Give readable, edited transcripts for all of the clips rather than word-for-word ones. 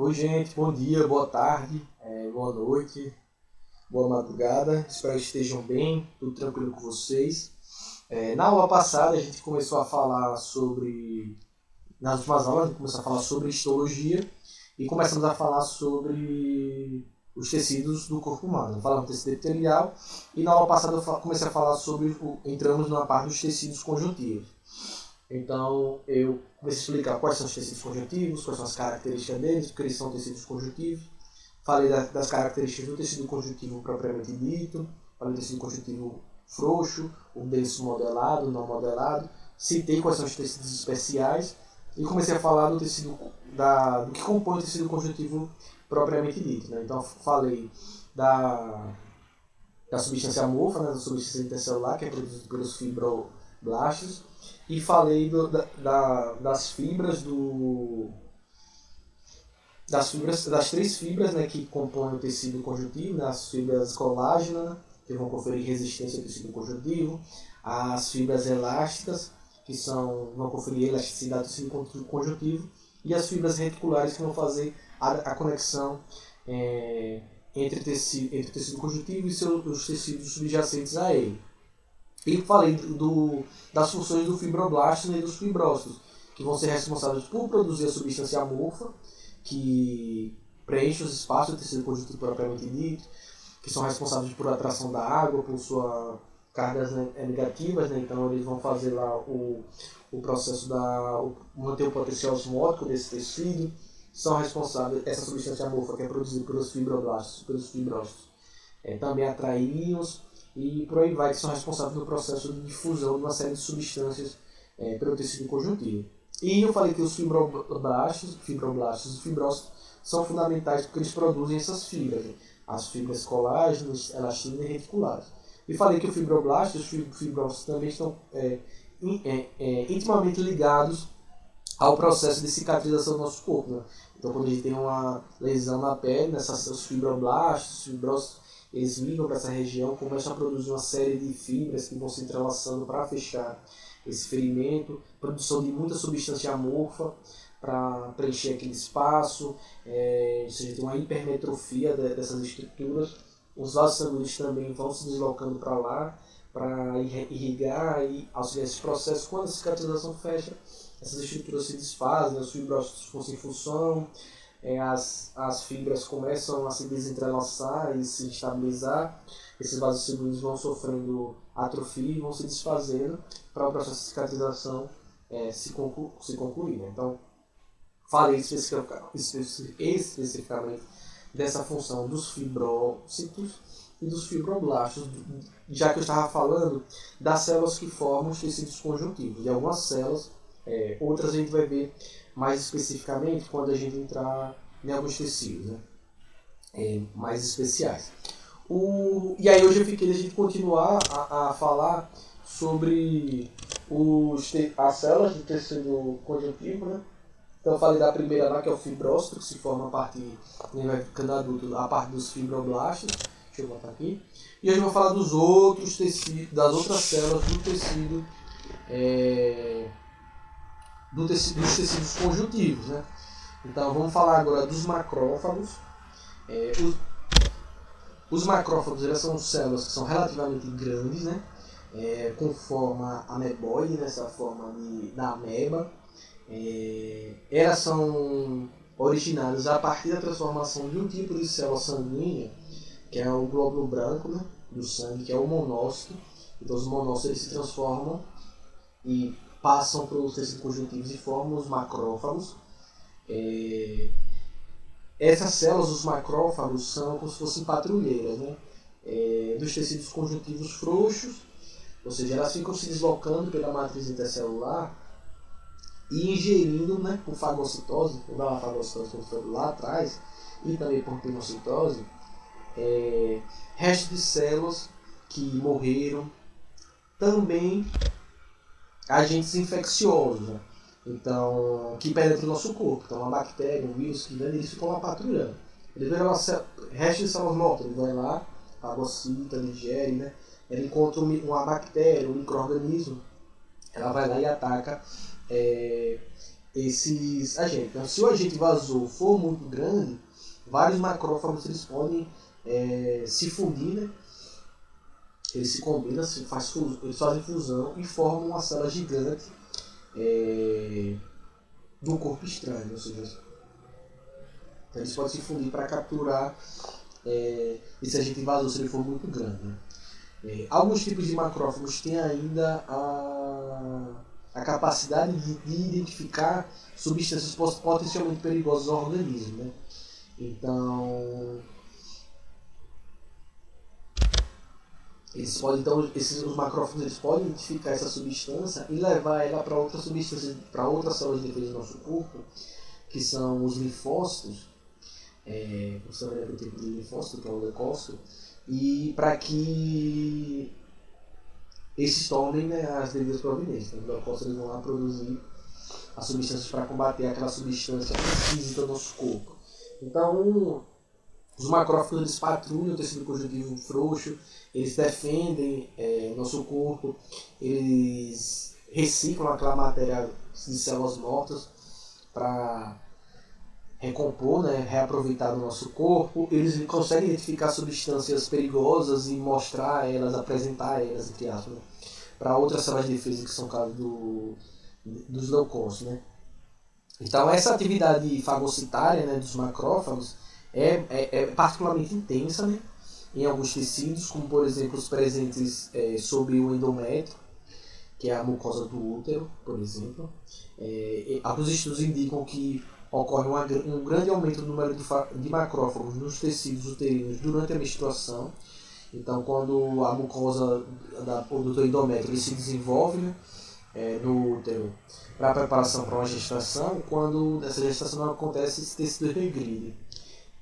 Oi, gente, bom dia, boa tarde, boa noite, boa madrugada. Espero que estejam bem, tudo tranquilo com vocês. Na aula passada, a gente começou a falar sobre. Nas últimas aulas, a gente começou a falar sobre histologia e começamos a falar sobre os tecidos do corpo humano. Falamos do tecido epitelial e na aula passada eu comecei a falar sobre. Entramos na parte dos tecidos conjuntivos. Então, eu comecei a explicar quais são os tecidos conjuntivos, quais são as características deles, porque eles são tecidos conjuntivos. Falei das características do tecido conjuntivo propriamente dito, falei do tecido conjuntivo frouxo, o denso modelado, não modelado. Citei quais são os tecidos especiais e comecei a falar do do que compõe o tecido conjuntivo propriamente dito. Né? Então, falei da substância amorfa, né, da substância intercelular, que é produzida pelos fibroblastos, e falei das fibras das três fibras, né, que compõem o tecido conjuntivo, né, as fibras colágena, que vão conferir resistência ao tecido conjuntivo, as fibras elásticas, que vão conferir elasticidade ao tecido conjuntivo, e as fibras reticulares, que vão fazer a conexão entre o tecido conjuntivo e os tecidos subjacentes a ele. E falei das funções do fibroblasto e dos fibrócitos, que vão ser responsáveis por produzir a substância amorfa, que preenche os espaços do tecido conjuntivo propriamente dito, que são responsáveis por atração da água, por suas cargas negativas, né? Então eles vão fazer lá o processo manter o potencial osmótico desse tecido, são responsáveis, essa substância amorfa que é produzida pelos fibroblastos, pelos fibrócitos, também atrai íons, e por aí vai, que são responsáveis no processo de difusão de uma série de substâncias pelo tecido conjuntivo. E eu falei que os fibroblastos e fibrócitos são fundamentais porque eles produzem essas fibras, né? As fibras colágenas, elastina e reticulares. E falei que o fibroblasto e os fibrócitos também estão intimamente ligados ao processo de cicatrização do nosso corpo. Né? Então, quando a gente tem uma lesão na pele, os fibroblastos, os fibrócitos, eles migram para essa região, começam a produzir uma série de fibras que vão se entrelaçando para fechar esse ferimento, produção de muita substância amorfa para preencher aquele espaço, ou seja, tem uma hipermetrofia dessas estruturas. Os vasos sanguíneos também vão se deslocando para lá, para irrigar e auxiliar esse processo. Quando a cicatrização fecha, essas estruturas se desfazem, os fibrócitos ficam sem função, as fibras começam a se desentrelaçar e se estabilizar, esses vasos sanguíneos vão sofrendo atrofia e vão se desfazendo para o processo de cicatrização se concluir. Né? Então, falei especificamente dessa função dos fibrócitos e dos fibroblastos, já que eu estava falando das células que formam os tecidos conjuntivos. E algumas células, outras a gente vai ver mais especificamente quando a gente entrar em alguns tecidos, né? Mais especiais. E aí hoje eu fiquei de a gente continuar a falar sobre as células do tecido conjuntivo, né? Então eu falei da primeira lá, que é o fibrócito, que se forma a parte, né, vai ficando adulto, a parte dos fibroblastos. Deixa eu botar aqui. E hoje eu vou falar dos outros tecidos, das outras células dos tecidos conjuntivos, né? Então vamos falar agora dos macrófagos. Os macrófagos, eles são células que são relativamente grandes, né? Com forma ameboide, nessa forma da ameba. Elas são originadas a partir da transformação de um tipo de célula sanguínea, que é o glóbulo branco, né, do sangue, que é o monócito. Então os monócitos eles se transformam e passam para os tecidos conjuntivos e formam os macrófagos. Essas células, os macrófagos, são como se fossem patrulheiras, né, dos tecidos conjuntivos frouxos, ou seja, elas ficam se deslocando pela matriz intercelular e ingerindo, né, por fagocitose, por uma fagocitose que foi lá atrás, e também por pinocitose, restos de células que morreram, também agentes infecciosos, né? Então, que penetram no nosso corpo. Então, uma bactéria, um vírus, que eles ficam lá patrulhando. Ele vê restos de células mortas, ele vai lá, fagocita, digere, né? Ele encontra uma bactéria, um micro-organismo, ela vai lá e ataca esses agentes. Então, se o agente invasor for muito grande, vários macrófagos eles podem se fundir, né? Eles se combinam, eles fazem fusão e formam uma célula gigante do corpo estranho, ou seja, então eles podem se fundir para capturar esse agente invasor se ele for muito grande. Né? Alguns tipos de macrófagos têm ainda a capacidade de identificar substâncias potencialmente perigosas ao organismo. Né? Então, os macrófagos eles podem identificar essa substância e levar ela para outra substância, para outras células de defesa do nosso corpo, que são os linfócitos, você vai lembrar o tipo de linfócito, que é o leucócito, e para que esses tomem, né, as devidas providências. Então, os leucócitos eles vão lá produzir as substâncias para combater aquela substância física do nosso corpo. Então, os macrófagos eles patrulham o tecido conjuntivo frouxo, eles defendem nosso corpo, eles reciclam aquela matéria de células mortas para recompor, né, reaproveitar o nosso corpo. Eles conseguem identificar substâncias perigosas e mostrar elas, apresentar elas, entre aspas, né, para outras células de defesa que são casos dos leucócitos. Né. Então essa atividade fagocitária, né, dos macrófagos é particularmente intensa, né, em alguns tecidos, como por exemplo os presentes sob o endométrio, que é a mucosa do útero, por exemplo. Alguns estudos indicam que ocorre um grande aumento no número de macrófagos nos tecidos uterinos durante a menstruação. Então, quando a mucosa do endométrio se desenvolve, né, no útero para a preparação para uma gestação, quando essa gestação não acontece, esse tecido regride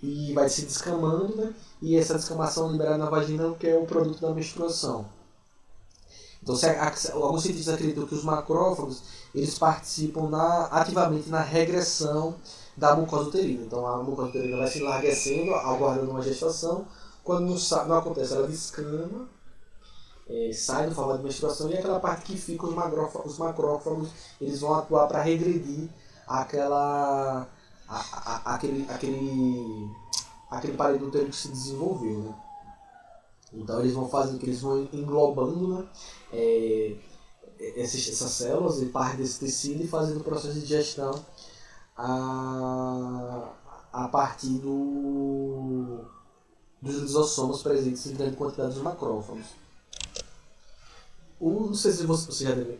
e vai se descamando, né, e essa descamação liberada na vagina, que é o produto da menstruação. Então, alguns cientistas acreditam que os macrófagos eles participam ativamente na regressão da mucosa uterina. Então, a mucosa uterina vai se enlarguecendo, aguardando uma gestação. Quando não acontece, ela descama, sai do formato de menstruação, e aquela parte que fica, os macrófagos eles vão atuar para regredir aquele parede uterino que se desenvolveu. Né? Então eles vão fazendo que eles vão englobando, né, essas células e parte desse tecido e fazendo o processo de digestão a partir dos lisossomos presentes em grande quantidade dos macrófagos. Não sei se você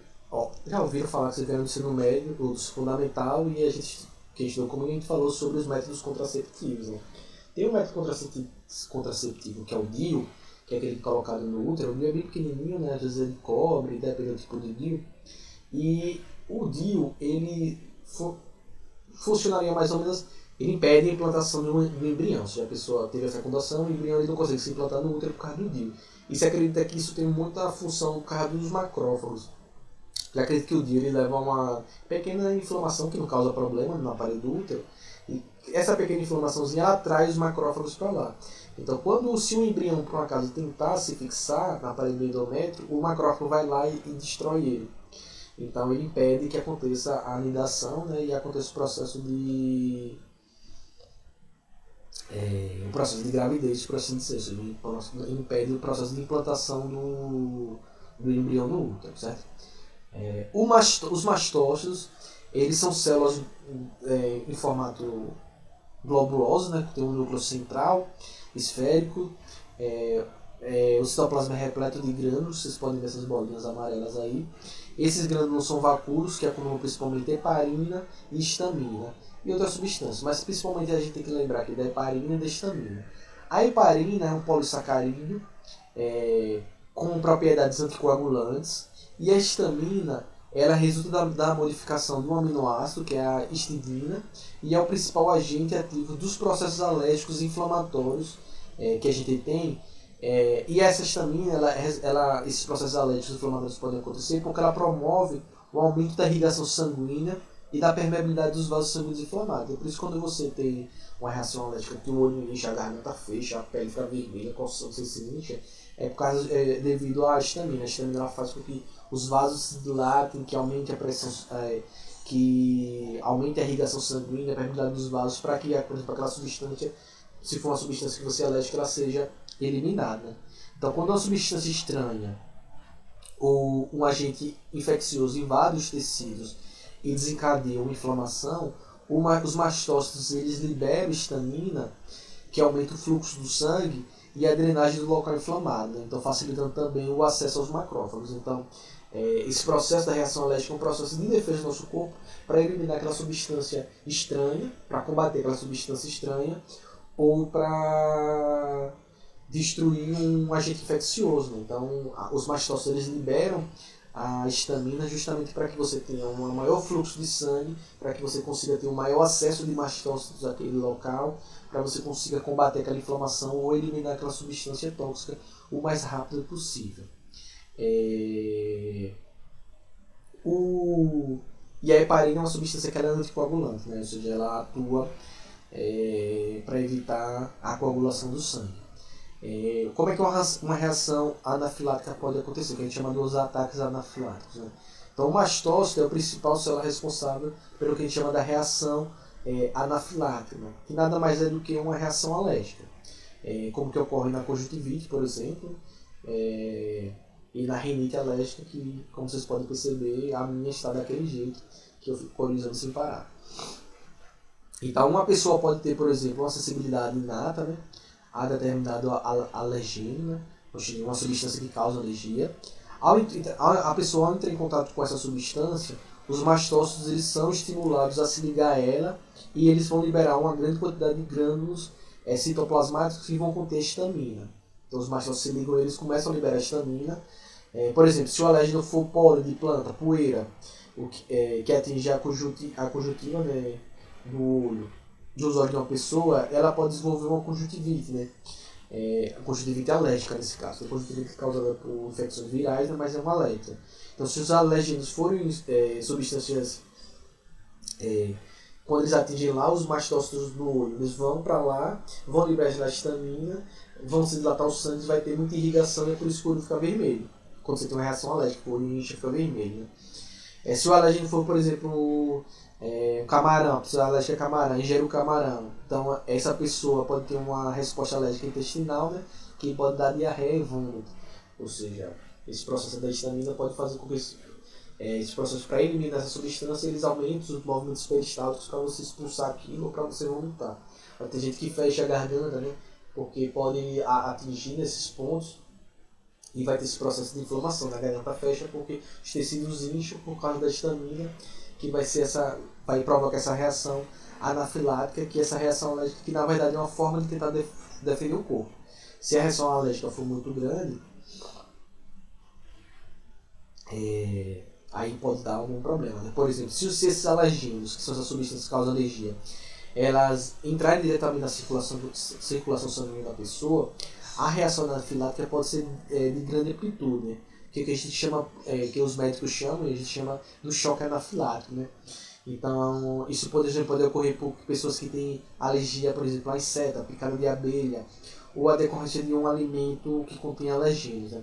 já ouviram falar que você vem no ensino médio, do fundamental, e a gente falou sobre os métodos contraceptivos. Né? Tem um método contraceptivo que é o DIU, que é aquele colocado no útero. O DIU é bem pequenininho, né? Às vezes é de cobre, depende do tipo de DIU. E o DIU, ele funcionaria mais ou menos, ele impede a implantação do embrião. Se a pessoa teve a fecundação, o embrião ele não consegue se implantar no útero por causa do DIU. E se acredita que isso tem muita função por causa dos macrófagos. Já acredita que o DIU ele leva a uma pequena inflamação que não causa problema no aparelho do útero. E essa pequena inflamaçãozinha atrai os macrófagos para lá. Então, se o embrião, por um acaso, tentar se fixar na parede do endométrio, o macrófago vai lá e destrói ele. Então, ele impede que aconteça a anidação, né, e aconteça o processo de gravidez, por assim dizer. Ele impede o processo de implantação do embrião no útero, certo? Os mastócitos, eles são células em formato globuloso, né, que tem um núcleo central, esférico. O citoplasma é repleto de grânulos, vocês podem ver essas bolinhas amarelas aí. Esses grânulos são vacúolos, que acumulam principalmente heparina e histamina e outras substâncias, mas principalmente a gente tem que lembrar aqui da heparina e da histamina. A heparina é um polissacarídeo com propriedades anticoagulantes, e a histamina ela resulta da modificação de um aminoácido, que é a histidina, e é o principal agente ativo dos processos alérgicos e inflamatórios que a gente tem. E essa histamina, esses processos alérgicos e inflamatórios podem acontecer porque ela promove o aumento da irrigação sanguínea e da permeabilidade dos vasos sanguíneos inflamados. É por isso que quando você tem uma reação alérgica, que o olho incha, a garganta fecha, a pele fica vermelha, a coçação se incha, devido à histamina. A histamina ela faz com que os vasos se dilatem, que aumente a pressão, que aumenta a irrigação sanguínea, a permeabilidade dos vasos, para que, por exemplo, aquela substância, se for uma substância que você é alérgico, ela seja eliminada. Então, quando uma substância estranha ou um agente infeccioso invade os tecidos e desencadeia uma inflamação, os mastócitos eles liberam histamina, que aumenta o fluxo do sangue e a drenagem do local inflamado, né? Então facilitando também o acesso aos macrófagos. Então, esse processo da reação alérgica é um processo de defesa do nosso corpo para eliminar aquela substância estranha, para combater aquela substância estranha ou para destruir um agente infeccioso, né? Então, os mastócitos eles liberam a histamina justamente para que você tenha um maior fluxo de sangue, para que você consiga ter um maior acesso de mastócitos àquele local, para você consiga combater aquela inflamação ou eliminar aquela substância tóxica o mais rápido possível. E a heparina é uma substância que ela é anticoagulante, né? Ou seja, ela atua para evitar a coagulação do sangue. Como é que uma reação anafilática pode acontecer? Que a gente chama dos ataques anafiláticos, né? Então, o mastócito é o principal célula responsável pelo que a gente chama da reação anafilática, né? Que nada mais é do que uma reação alérgica, como que ocorre na conjuntivite, por exemplo, e na rinite alérgica, que, como vocês podem perceber, a minha está daquele jeito, que eu fico corizando sem parar. Então, uma pessoa pode ter, por exemplo, uma sensibilidade inata, né, a determinado alergeno, né, ou seja, uma substância que causa alergia. A pessoa, ao entrar em contato com essa substância, os mastócitos eles são estimulados a se ligar a ela e eles vão liberar uma grande quantidade de grânulos citoplasmáticos que vão conter histamina. Então, os mastócitos se ligam, eles começam a liberar histamina. Por exemplo, se o alérgeno for pólen de planta, poeira, que atinge a conjuntiva, né, do olho, dos olhos de uma pessoa, ela pode desenvolver uma conjuntivite, né? A conjuntivite alérgica nesse caso. A conjuntivite é causada por infecções virais, né, mas é uma alérgica. Então, se os alérgenos forem substâncias, quando eles atingem lá os mastócitos do olho, eles vão para lá, vão liberar a histamina, vão se dilatar o sangue, vai ter muita irrigação e é por isso que o olho fica vermelho. Quando você tem uma reação alérgica, o olho incha e fica vermelho, né? Se o alérgeno for, por exemplo, camarão, a pessoa é alérgica a camarão, ingere o camarão, então essa pessoa pode ter uma resposta alérgica intestinal, né, que pode dar diarreia e vômito. Ou seja, esse processo da histamina pode fazer com que esse processo, para eliminar essa substância, eles aumentam os movimentos peristálticos para você expulsar aquilo ou para você vomitar. Vai ter gente que fecha a garganta, né, porque pode atingir nesses pontos e vai ter esse processo de inflamação. Na garganta fecha porque os tecidos incham por causa da histamina, que vai provocar essa reação anafilática, que é essa reação alérgica, que na verdade é uma forma de tentar defender o corpo. Se a reação alérgica for muito grande, aí pode dar algum problema, né? Por exemplo, se esses alergênios, que são essas substâncias que causam alergia, elas entrarem diretamente na circulação sanguínea da pessoa, a reação anafilática pode ser de grande amplitude, né? Que a gente chama, que os médicos chamam, a gente chama do choque anafilático, né? Então, isso pode ocorrer por pessoas que têm alergia, por exemplo, a inseto, a picada de abelha, ou a decorrência de um alimento que contém alergenos, né?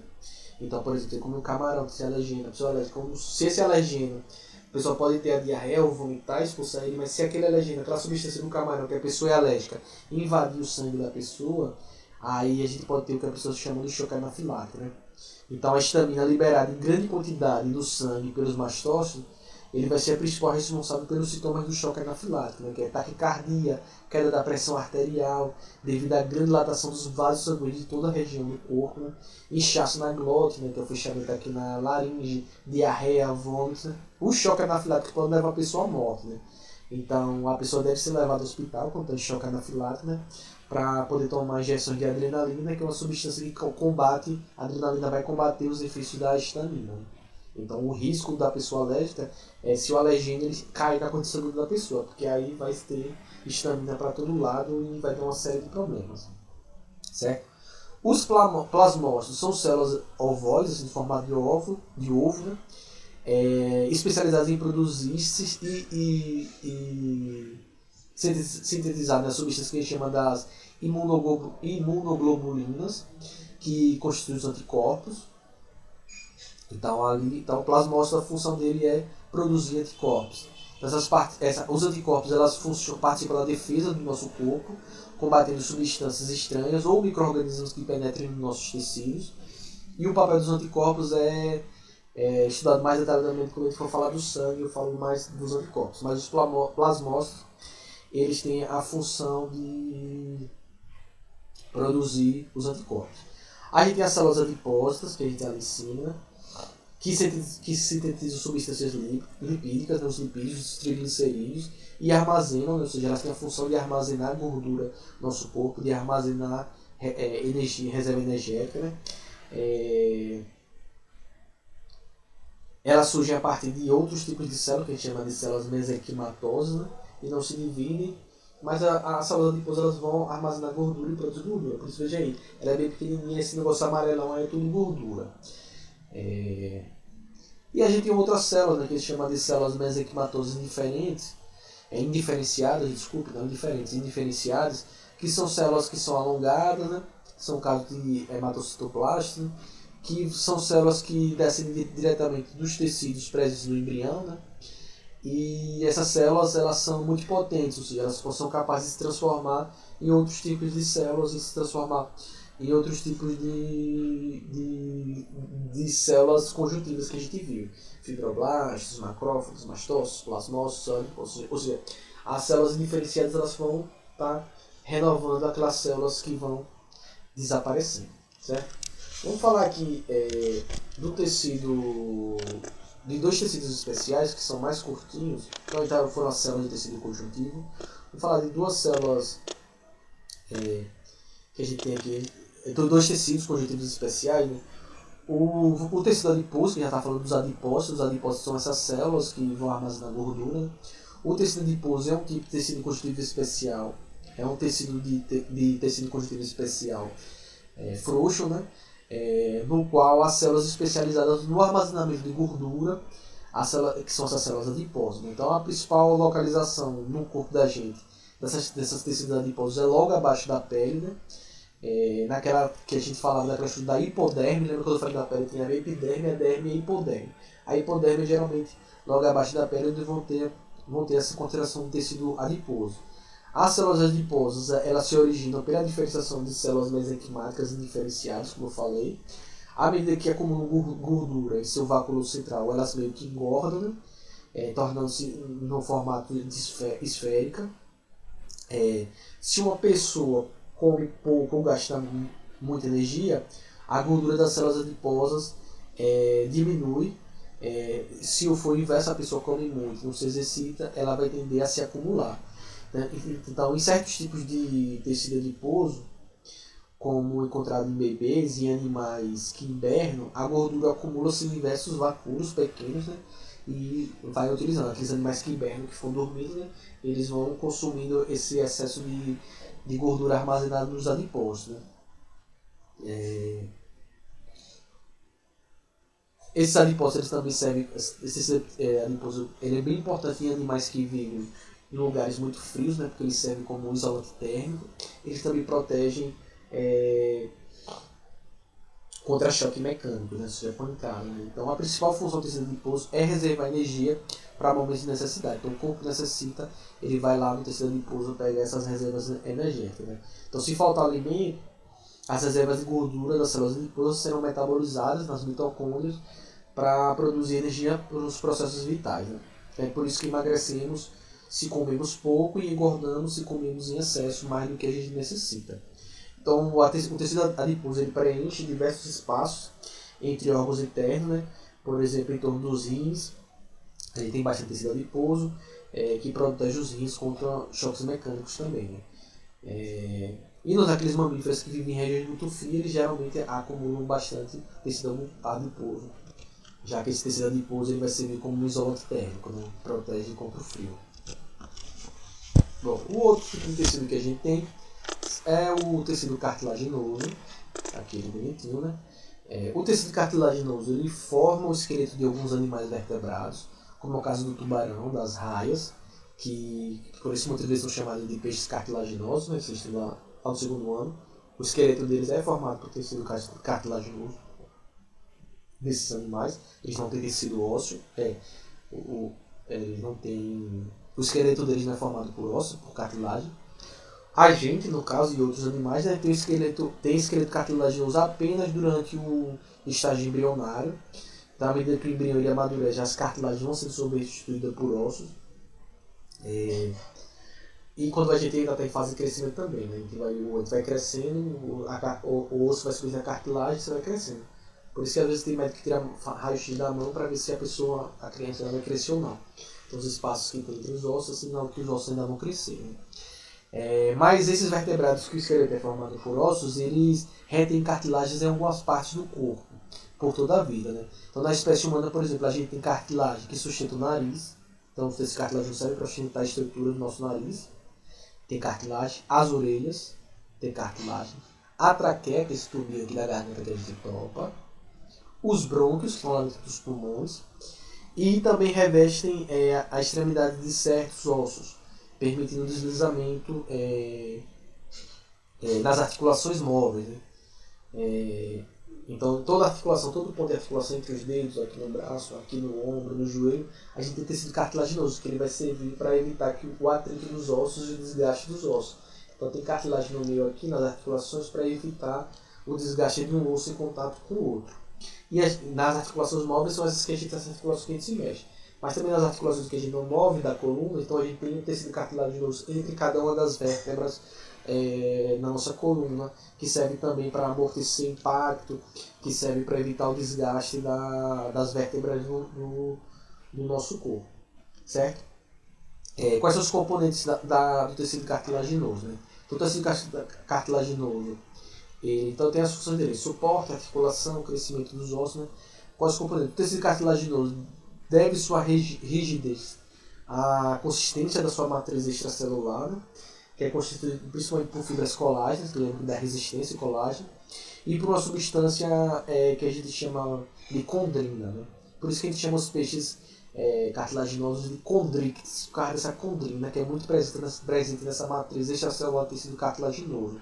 Então, por exemplo, como um camarão que se alergena, a pessoa alérgica, se esse alergeno, a pessoa pode ter a diarreia ou vomitar, expulsar ele, mas se aquele alergeno, aquela substância do camarão que a pessoa é alérgica, invadir o sangue da pessoa, aí a gente pode ter o que a pessoa chama de choque anafilático, né? Então, a histamina liberada em grande quantidade no sangue pelos mastócitos, ele vai ser a principal responsável pelos sintomas do choque anafilático, né? Que é taquicardia, queda da pressão arterial, devido à grande dilatação dos vasos sanguíneos de toda a região do corpo, né? Inchaço na glote, né? Que é o fechamento aqui na laringe, diarreia, vômito, né? O choque anafilático pode levar a pessoa à morte, né? Então, a pessoa deve ser levada ao hospital quando tem choque anafilático, né, para poder tomar injeções de adrenalina, que é uma substância que combate, a adrenalina vai combater os efeitos da histamina, né? Então, o risco da pessoa alérgica é se o alergênio ele cai na condição de saúde da pessoa, porque aí vai ter histamina para todo lado e vai ter uma série de problemas, certo? Os plasmócitos são células ovoides, assim, em formato de ovo, né? Especializadas em produzir e sintetizar, né, substâncias que a gente chama das imunoglobulinas, que constituem os anticorpos. Então, o plasmócito, a função dele é produzir anticorpos. Os anticorpos elas participam da defesa do nosso corpo, combatendo substâncias estranhas ou micro-organismos que penetrem nos nossos tecidos. E o papel dos anticorpos é estudado mais detalhadamente quando a gente for falar do sangue, eu falo mais dos anticorpos. Mas os plasmócitos, eles têm a função de produzir os anticorpos. A gente tem as células adipósitas, que a gente tem ali em cima, que sintetizam substâncias lipídicas, os lipídios, os triglicerídeos, e armazenam, ou seja, elas têm a função de armazenar gordura no nosso corpo, de armazenar energia, reserva energética. Né? Elas surgem a partir de outros tipos de células, que a gente chama de células mesenquimatosas, né? E não se dividem, mas as células adiposas elas vão armazenar gordura e produzir gordura. Por isso, veja aí, ela é bem pequenininha, esse negócio amarelão aí é tudo gordura. E a gente tem outras células, né, que a gente chama de células mesenquimatosas indiferenciadas, que são células que são alongadas, né, são casos de hematocitoplastos, né, que são células que descem diretamente dos tecidos presentes no embrião, né, e essas células elas são muito potentes, ou seja, elas são capazes de se transformar em outros tipos de células e se transformar em outros tipos de células conjuntivas que a gente viu. Fibroblastos, macrófagos, mastócitos, plasmócitos, ou seja, as células diferenciadas elas vão estar renovando aquelas células que vão desaparecendo, certo? Vamos falar aqui do tecido, de dois tecidos especiais que são mais curtinhos. Então foram as células de tecido conjuntivo. Vamos falar de duas células que a gente tem aqui. Então, dois tecidos conjuntivos especiais. Né? O tecido adiposo, que já está falando dos adipócitos. Os adipócitos são essas células que vão armazenar gordura. O tecido adiposo é um tipo de tecido conjuntivo especial. É um tecido de tecido conjuntivo especial frouxo, né? No qual as células especializadas no armazenamento de gordura, que são essas células adiposas. Então, a principal localização no corpo da gente dessas tecidos adiposos é logo abaixo da pele, né? Naquela que a gente falava daquela estrutura da hipoderme, lembra quando eu falei da pele tinha a epiderme, a derme e a hipoderme. A hipoderme geralmente logo abaixo da pele onde vão ter essa concentração do tecido adiposo. As células adiposas elas se originam pela diferenciação de células mesenquimáticas indiferenciadas, como eu falei. À medida que acumulam gordura em seu vácuo central, elas meio que engordam, né? Tornando-se no formato de esférica. Se uma pessoa come pouco ou gasta muita energia, a gordura das células adiposas diminui. Se for o inverso, a pessoa come muito, não se exercita, ela vai tender a se acumular. Né? Então, em certos tipos de tecido adiposo, como encontrado em bebês e animais que hibernam, a gordura acumula-se em diversos vacúolos pequenos, né? E vai utilizando. Aqueles animais que hibernam, que ficam dormindo, né? Eles vão consumindo esse excesso de gordura armazenada nos adipócitos. Né? Esses adipócitos eles também servem. Esse adiposo ele é bem importante em animais que vivem em lugares muito frios, né? Porque eles servem como um isolante térmico. Eles também protegem contra choque mecânico, né? Seja pancada. Né? Então a principal função do tecido adiposo é reservar energia para momentos de necessidade. Então o corpo necessita, ele vai lá no tecido adiposo pegar essas reservas energéticas. Né? Então se faltar alimento, as reservas de gordura das células adiposas serão metabolizadas nas mitocôndrias para produzir energia nos processos vitais. Né? É por isso que emagrecemos se comemos pouco e engordamos se comemos em excesso mais do que a gente necessita. Então, o tecido adiposo ele preenche diversos espaços entre órgãos internos, né? Por exemplo, em torno dos rins, a gente tem bastante tecido adiposo que protege os rins contra choques mecânicos também. Né? E aqueles mamíferos que vivem em regiões muito frias, eles geralmente acumulam bastante tecido adiposo, já que esse tecido adiposo ele vai servir como um isolante térmico, né? Protege contra o frio. Bom, o outro tipo de tecido que a gente tem é o tecido cartilaginoso, aquele bonitinho, né? O tecido cartilaginoso ele forma o esqueleto de alguns animais vertebrados, como é o caso do tubarão, das raias, que por esse motivo eles são chamados de peixes cartilaginosos, né? Eles estão lá ao segundo ano. O esqueleto deles é formado por tecido cartilaginoso desses animais, eles não têm tecido ósseo. Eles não têm... O esqueleto deles não é formado por osso, por cartilagem. A gente, no caso, e outros animais, né, tem esqueleto cartilaginoso apenas durante o estágio embrionário. Então, à medida que o embrião ele amadurece, as cartilagens vão sendo substituídas por ossos. E quando a gente ainda está em fase de crescimento também, né? O osso vai crescendo, o osso vai subindo a cartilagem e você vai crescendo. Por isso que às vezes tem médico que tira raio-x da mão para ver se a criança vai crescer ou não. Então os espaços que tem entre os ossos, sinal que os ossos ainda vão crescer. Né? Mas esses vertebrados que o esqueleto é formado por ossos, eles retêm cartilagens em algumas partes do corpo, por toda a vida. Né? Então na espécie humana, por exemplo, a gente tem cartilagem que sustenta o nariz. Então esse cartilagem serve para sustentar a estrutura do nosso nariz. Tem cartilagem, as orelhas, tem cartilagem, a traqueia, que é esse tubinho aqui da garganta que a gente topa, os brônquios, que estão lá dentro dos pulmões, e também revestem a extremidade de certos ossos, permitindo o deslizamento nas articulações móveis. Né? Então, toda articulação, todo ponto de articulação entre os dedos, aqui no braço, aqui no ombro, no joelho, a gente tem tecido cartilaginoso, que ele vai servir para evitar que o atrito dos ossos e o desgaste dos ossos. Então, tem cartilagem no meio aqui, nas articulações, para evitar o desgaste de um osso em contato com o outro. E nas articulações móveis são essas articulações que a gente se mexe. Mas também nas articulações que a gente não move da coluna, então a gente tem um tecido cartilaginoso entre cada uma das vértebras na nossa coluna, que serve também para amortecer impacto, que serve para evitar o desgaste das vértebras do nosso corpo, certo? Quais são os componentes do tecido cartilaginoso? Né? Então, o tecido cartilaginoso, então tem as funções dele: suporte, articulação, crescimento dos ossos. Né? Quais os componentes? O tecido cartilaginoso deve sua rigidez à consistência da sua matriz extracelular, né? Que é constituído principalmente por fibras colágenas, que lembra da resistência colágena, e por uma substância que a gente chama de condrina. Né? Por isso que a gente chama os peixes cartilaginosos de condrictes, por causa dessa condrina, que é muito presente nessa matriz extracelular do tecido cartilaginoso,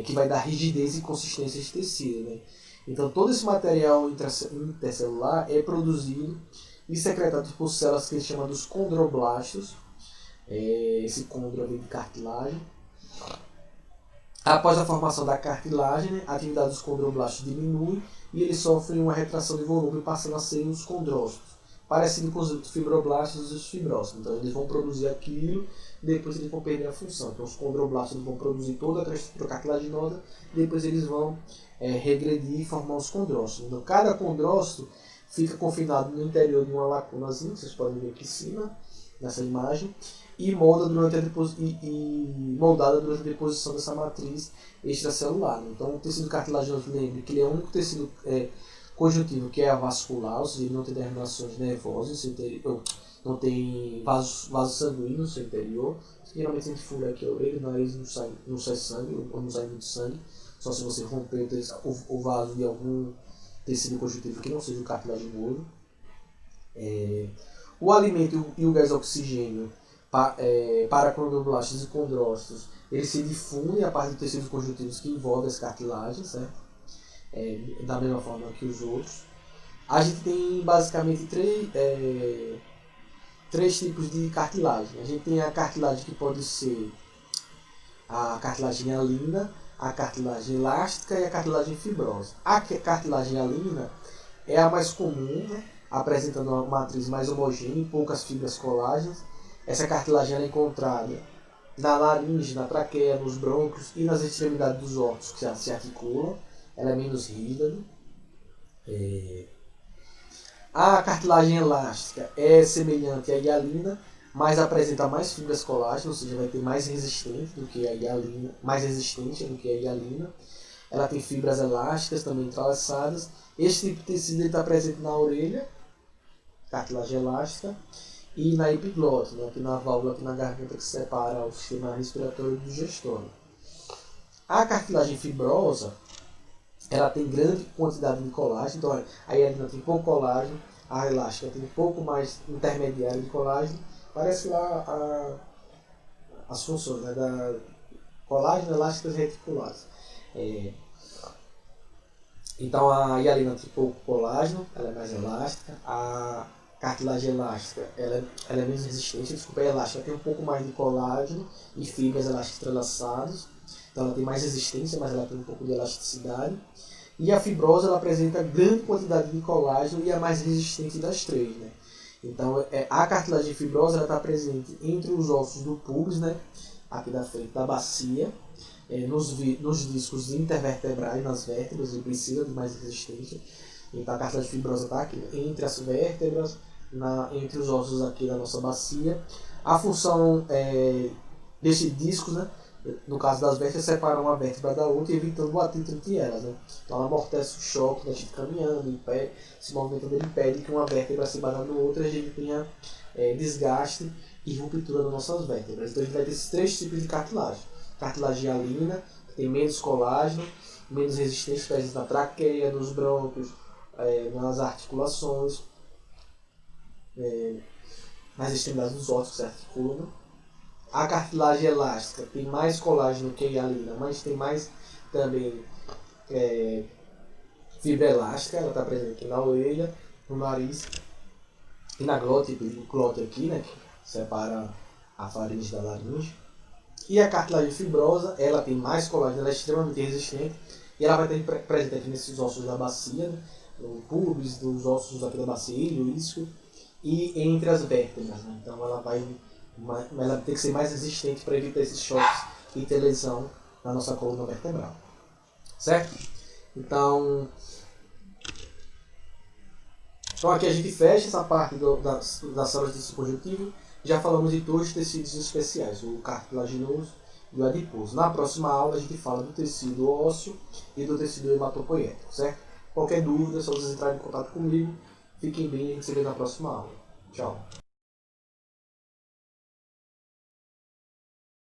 que vai dar rigidez e consistência de tecido. Né? Então, todo esse material intercelular é produzido e secretado por células que a gente chama dos condroblastos. Esse condro vem de cartilagem. Após a formação da cartilagem, né, a atividade dos condroblastos diminui e eles sofrem uma retração de volume, passando a ser os condrócitos, parecido com os fibroblastos e os fibrócitos. Então eles vão produzir aquilo, depois eles vão perder a função. Então os condroblastos vão produzir toda a estrutura cartilaginosa, depois eles vão regredir e formar os condrócitos. Então cada condrócito fica confinado no interior de uma lacunazinha, vocês podem ver aqui em cima, nessa imagem, e moldada durante a deposição dessa matriz extracelular. Então, o tecido cartilaginoso, lembre que ele é o único tecido conjuntivo que é avascular, ou seja, ele não tem terminações nervosas no seu interior, não tem vasos sanguíneos no seu interior. Geralmente a gente fura aqui a orelha, o nariz não sai sangue, ou não sai muito sangue, só se você romper o vaso de algum tecido conjuntivo que não seja o cartilaginoso. O alimento e o gás oxigênio para condroblastos e condrócitos, eles se difundem a partir dos tecidos conjuntivos que envolvem as cartilagens, certo? Da mesma forma que os outros. A gente tem basicamente três tipos de cartilagem. A gente tem a cartilagem que pode ser a cartilagem hialina, a cartilagem elástica e a cartilagem fibrosa. A cartilagem hialina é a mais comum, né? Apresentando uma matriz mais homogênea e poucas fibras colágenas. Essa cartilagem é encontrada na laringe, na traqueia, nos brônquios e nas extremidades dos ossos que se articulam. Ela é menos rígida. A cartilagem elástica é semelhante à hialina, mas apresenta mais fibras colágenas, ou seja, vai ter mais resistente do que a hialina, mais resistente do que a hialina. Ela tem fibras elásticas também entrelaçadas. Este tipo de tecido está presente na orelha, cartilagem elástica, e na epiglote, né, aqui na válvula, aqui na garganta, que separa o sistema respiratório do digestório. A cartilagem fibrosa, ela tem grande quantidade de colágeno, então a hialina tem pouco colágeno, a elástica tem um pouco mais intermediário de colágeno. Parece lá as funções, né, da colágeno, elásticas e reticulares. Então a hialina tem pouco colágeno, ela é mais elástica. A cartilagem elástica, ela é menos resistente, desculpa, é elástica, tem um pouco mais de colágeno e fibras elásticas entrelaçadas, então ela tem mais resistência, mas ela tem um pouco de elasticidade. E a fibrosa, ela apresenta grande quantidade de colágeno e é a mais resistente das três, né? Então, a cartilagem fibrosa está presente entre os ossos do pubis, né? Aqui da frente da bacia, nos discos intervertebrais, nas vértebras, e precisa de mais resistência. Então, a cartilagem fibrosa está aqui entre as vértebras, entre os ossos aqui da nossa bacia. A função desses discos, né? No caso das vértebras, separam uma vértebra da outra, evitando o atrito entre elas, né? Então ela amortece o choque da gente caminhando, em pé, se movimentando, ele impede que uma vértebra se bata na outra e a gente tenha desgaste e ruptura das nossas vértebras. Então a gente vai ter esses três tipos de cartilagem. Cartilagem hialina, que tem menos colágeno, menos resistência, presente na traqueia, nos brônquios, nas articulações, nas extremidades dos ossos que se articulam. A cartilagem elástica tem mais colágeno que a hialina, mas tem mais também fibra elástica. Ela está presente aqui na orelha, no nariz e na glote, o glote aqui, né, que separa a faringe da laringe. E a cartilagem fibrosa, ela tem mais colágeno, ela é extremamente resistente e ela vai estar presente aqui nesses ossos da bacia, né, no pubis, dos ossos aqui da bacia, ilho, isquio, e entre as vértebras, né? Então ela tem que ser mais resistente para evitar esses choques e ter lesão na nossa coluna vertebral. Certo? Então aqui a gente fecha essa parte das células de tecido conjuntivo. Já falamos de dois tecidos especiais, o cartilaginoso e o adiposo. Na próxima aula a gente fala do tecido ósseo e do tecido hematopoético, certo? Qualquer dúvida, é só vocês entrarem em contato comigo. Fiquem bem e a gente se vê na próxima aula. Tchau.